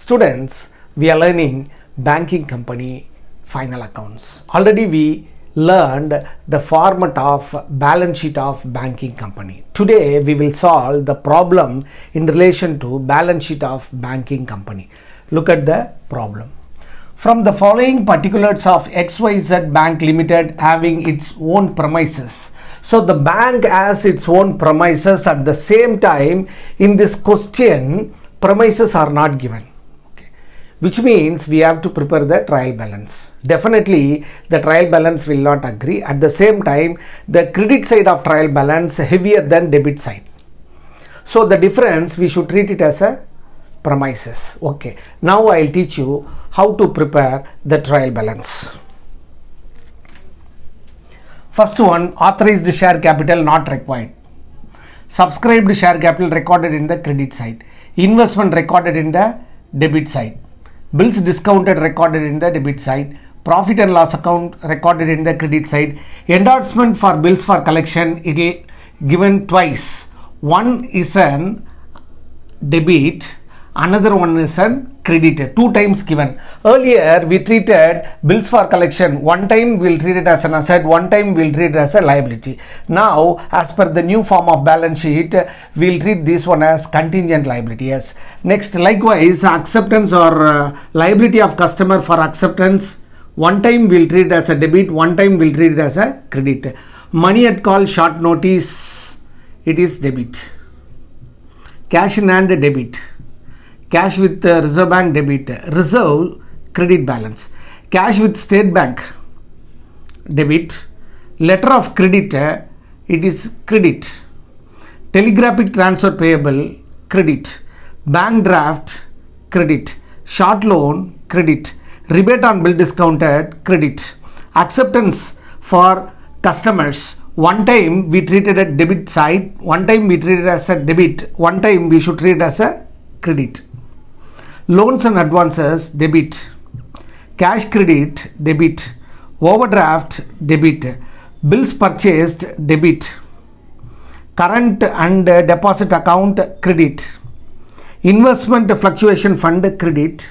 Students, we are learning banking company final accounts. Already we learned the format of balance sheet of banking company. Today we will solve the problem in relation to balance sheet of banking company. Look at the problem. From the following particulars of XYZ Bank Limited having its own premises. So the bank has its own premises. At the same time, in this question, premises are not given, which means we have to prepare the trial balance. Definitely the trial balance will not agree. At the same time, the credit side of trial balance heavier than debit side. So the difference we should treat it as a premises. Okay, now I will teach you how to prepare the trial balance. First one, authorized share capital not required. Subscribed share capital recorded in the credit side. Investment recorded in the debit side. Bills discounted recorded in the debit side. Profit and loss account recorded in the credit side. Endorsement for bills for collection, it will given twice. One is an debit, another one is an credit, 2 times given. Earlier we treated bills for collection, one time we will treat it as an asset, one time we will treat it as a liability. Now as per the new form of balance sheet, we will treat this one as contingent liability. Yes. Next, likewise, acceptance or liability of customer for acceptance, one time we will treat it as a debit, one time we will treat it as a credit. Money at call short notice, it is debit. Cash in hand, debit. Cash with Reserve Bank, debit. Reserve, credit balance. Cash with State Bank, debit. Letter of credit, it is credit. Telegraphic transfer payable, credit. Bank draft, credit. Short loan, credit. Rebate on bill discounted, credit. Acceptance for customers, one time we treated a debit side, one time we treated as a debit, one time we should treat it as a credit. Loans and advances, debit. Cash credit, debit. Overdraft, debit. Bills purchased, debit. Current and deposit account, credit. Investment fluctuation fund, credit.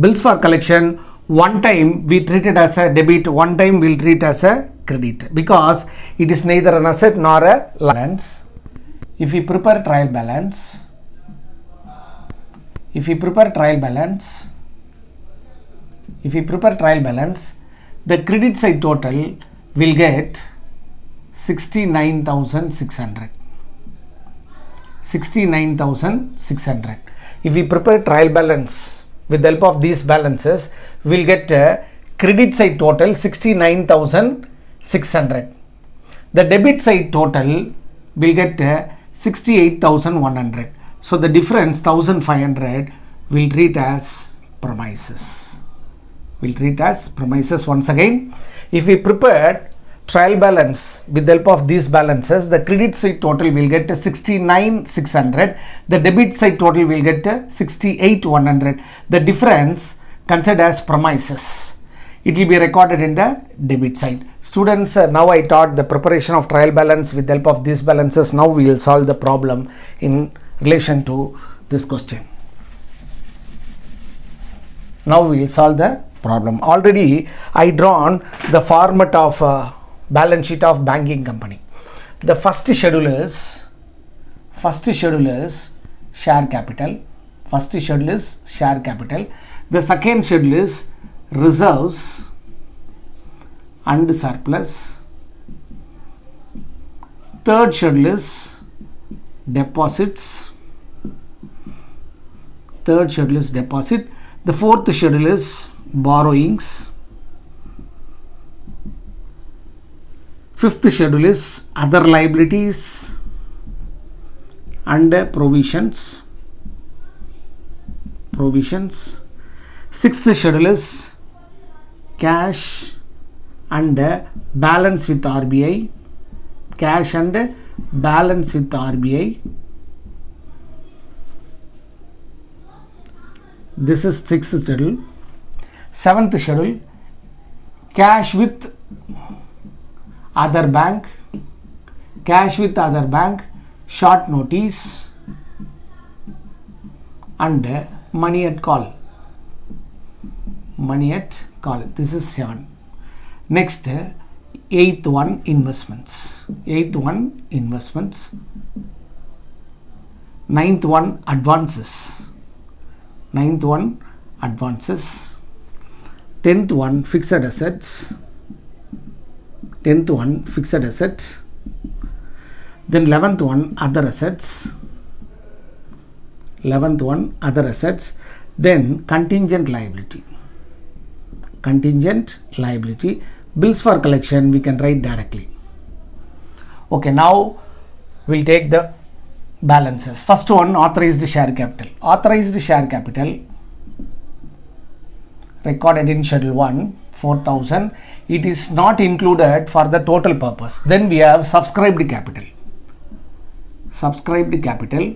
Bills for collection, one time we treat it as a debit, one time we will treat as a credit, because it is neither an asset nor a balance. If we prepare trial balance, the credit side total will get 69,600. If we prepare trial balance with the help of these balances, we will get credit side total 69,600. The debit side total will get 68,100. So the difference 1,500 will treat as premises. Once again. If we prepare trial balance with the help of these balances, the credit side total will get 69,600. The debit side total will get 68,100. The difference considered as premises. It will be recorded in the debit side. Students, now I taught the preparation of trial balance with the help of these balances. Now we will solve the problem in relation to this question. Now we will solve the problem. Already I drawn the format of balance sheet of banking company. The first schedule is share capital. The second schedule is reserves and surplus. Third schedule is deposits. The fourth schedule is borrowings. Fifth schedule is other liabilities and provisions. Sixth schedule is cash and balance with RBI. This is sixth schedule. Seventh schedule, cash with other bank, short notice and money at call. Money at call. This is 7. Next, 8th one, investments. 8th one, investments. 9th one, advances. 9th one, advances. 10th one, fixed assets. 10th one, fixed assets. Then 11th one, other assets. 11th one, other assets. Then contingent liability. Contingent liability. Bills for collection we can write directly. Okay, now we'll take the balances. First one, authorized share capital. Authorized share capital recorded in schedule 1, 4,000. It is not included for the total purpose. Then we have subscribed capital. Subscribed capital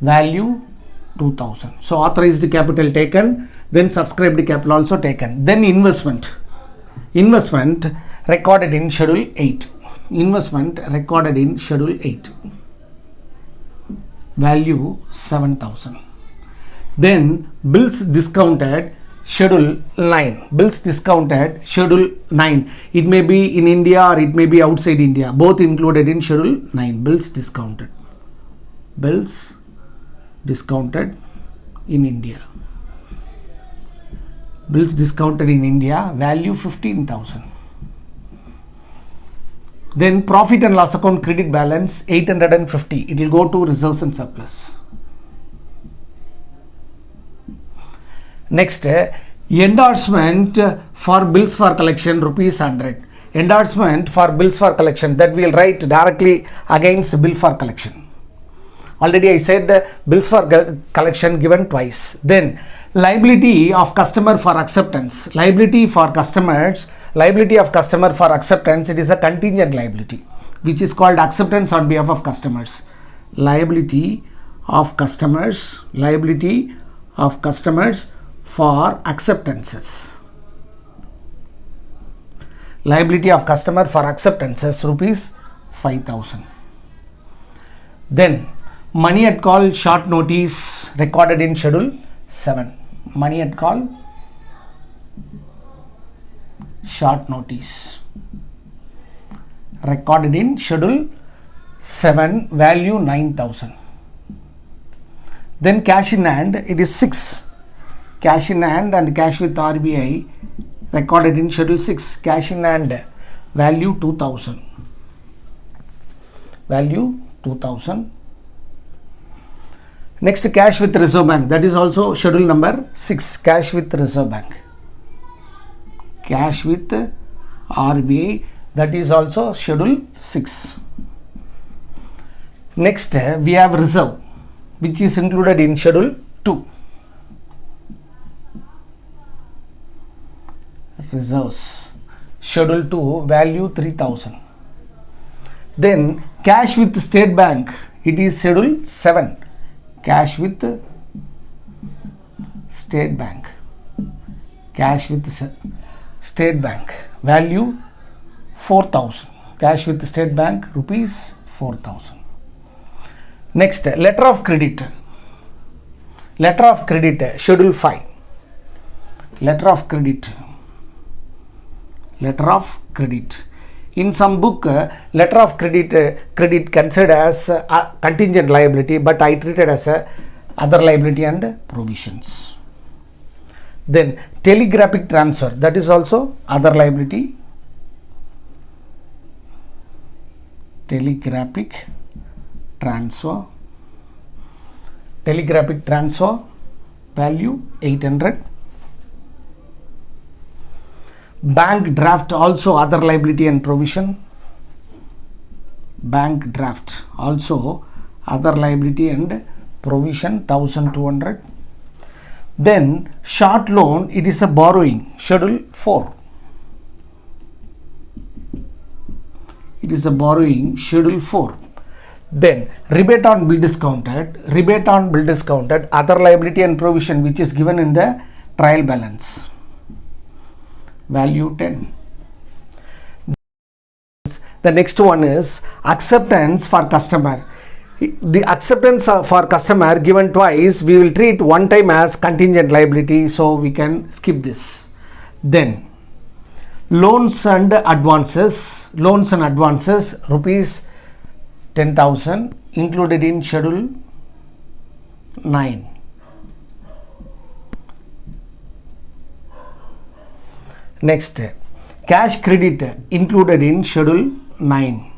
value 2,000. So authorized capital taken, then subscribed capital also taken. Then investment. Investment recorded in schedule 8. Investment recorded in schedule 8. Value 7,000. Then bills discounted schedule 9. Bills discounted schedule 9. It may be in India or it may be outside India. Both included in schedule 9. Bills discounted. Bills discounted in India. Bills discounted in India, value 15,000. Then profit and loss account credit balance 850. It will go to reserves and surplus. Next, endorsement for bills for collection rupees 100. Endorsement for bills for collection, that we will write directly against bill for collection. Already I said bills for collection given twice. Then liability of customer for acceptance. Liability for customers. Liability of customer for acceptance. It is a contingent liability which is called acceptance on behalf of customers. Liability of customers. Liability of customers for acceptances. Liability of customer for acceptances rupees 5,000. Then money at call short notice recorded in schedule 7. Money at call short notice recorded in schedule 7, value 9,000. Then cash in hand, it is 6. Cash in hand and cash with RBI recorded in schedule 6. Cash in hand, value 2,000. Value 2,000. Next, cash with reserve bank, that is also schedule number 6. Cash with reserve bank. Cash with RBI, that is also schedule 6. Next, we have reserve, which is included in schedule 2. Reserves, schedule 2, value 3,000. Then cash with state bank, it is schedule 7. Cash with state bank. Cash with state bank, value 4,000. Cash with state bank, rupees 4,000. Next, letter of credit. Letter of credit, schedule 5. Letter of credit. Letter of credit. In some book, letter of credit considered as a contingent liability, but I treated as a other liability and provisions. Then telegraphic transfer, that is also other liability. Telegraphic transfer. Telegraphic transfer, value 800. Bank draft, also other liability and provision. Bank draft, also other liability and provision, 1,200. Then short loan, it is a borrowing, schedule 4. It is a borrowing, schedule 4. Then rebate on bill discounted. Rebate on bill discounted, other liability and provision, which is given in the trial balance, value 10. The next one is acceptance for customer. The acceptance for customer given twice, we will treat one time as contingent liability, so we can skip this. Then loans and advances rupees 10,000 included in schedule 9. Next, cash credit included in schedule 9.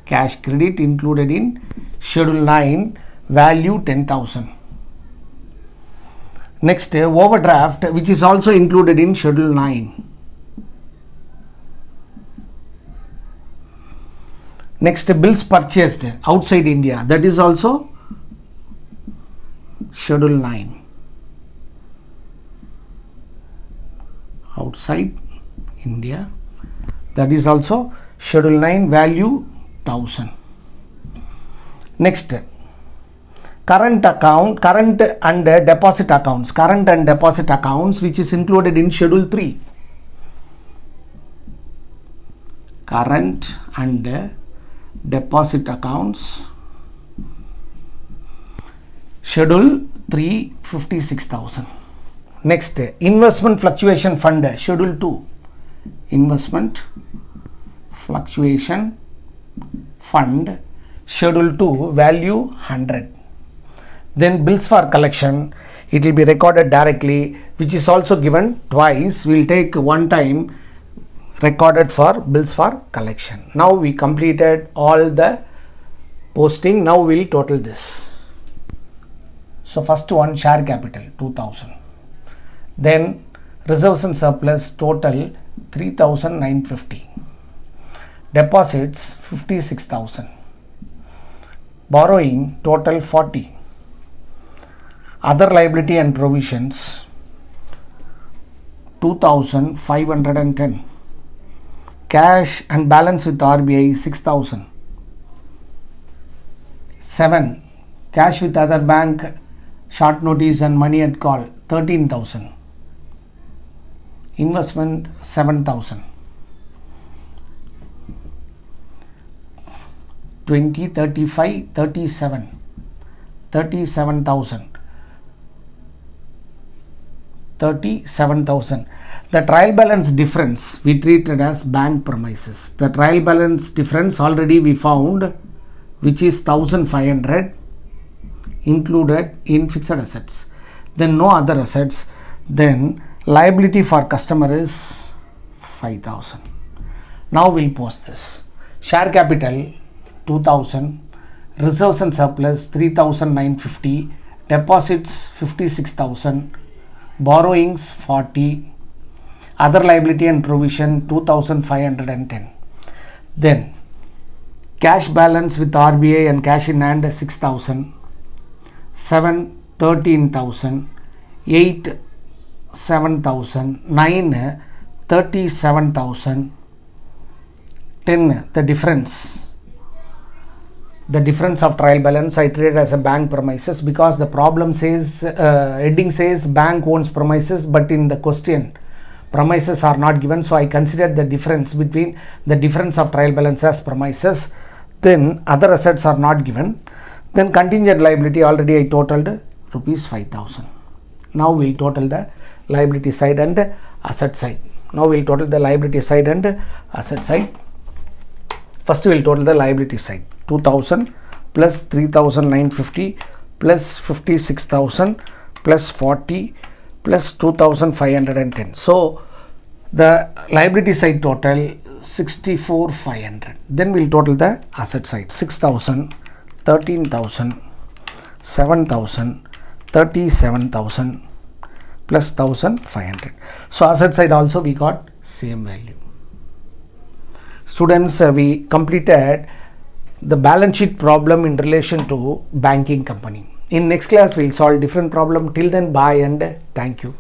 Cash credit included in schedule 9, value 10,000. Next, overdraft, which is also included in schedule 9. Next, bills purchased outside India, that is also schedule 9. Outside India, that is also schedule 9, value 1,000. Next, current and deposit accounts, which is included in schedule 3. Current and deposit accounts, schedule 3, 56,000. Next, investment fluctuation fund, schedule 2. Investment fluctuation fund, schedule 2, value 100. Then bills for collection, it will be recorded directly, which is also given twice. We will take one time recorded for bills for collection. Now we completed all the posting. Now we will total this. So first one, share capital 2,000. Then reserves and surplus total 3,950. Deposits 56,000. Borrowing total 40. Other liability and provisions 2,510. Cash and balance with RBI 6,000. 7. Cash with other bank, short notice and money at call 13,000. Investment 7,000. 20, 35, 37. 37,000. 37,000. The trial balance difference we treated as bank premises. The trial balance difference already we found, which is 1,500 included in fixed assets. Then no other assets. Then liability for customer is 5,000. Now we'll post this. Share capital 2,000. Reserves and surplus 3,950. Deposits 56,000. Borrowings 40. Other liability and provision 2,510. Then cash balance with RBI and cash in hand 6,000. 7, 13,000. 8, 7,000. 9, 37,000. 10, the difference of trial balance I treated as a bank premises, because the problem says heading says bank owns premises, but in the question premises are not given, so I considered the difference between the difference of trial balance as premises. Then other assets are not given. Then contingent liability already I totaled rupees 5,000. Now we will total the liability side and asset side. Now we will total the liability side and asset side. First we will total the liability side. 2,000 plus 3,950 plus 56,000 plus 40 plus 2,510. So the liability side total 64,500. Then we will total the asset side. 6,000, 13,000, 7,000, 37,000 plus 1,500. So asset side also we got same value. Students, we completed the balance sheet problem in relation to banking company. In next class we will solve different problem. Till then, bye and thank you.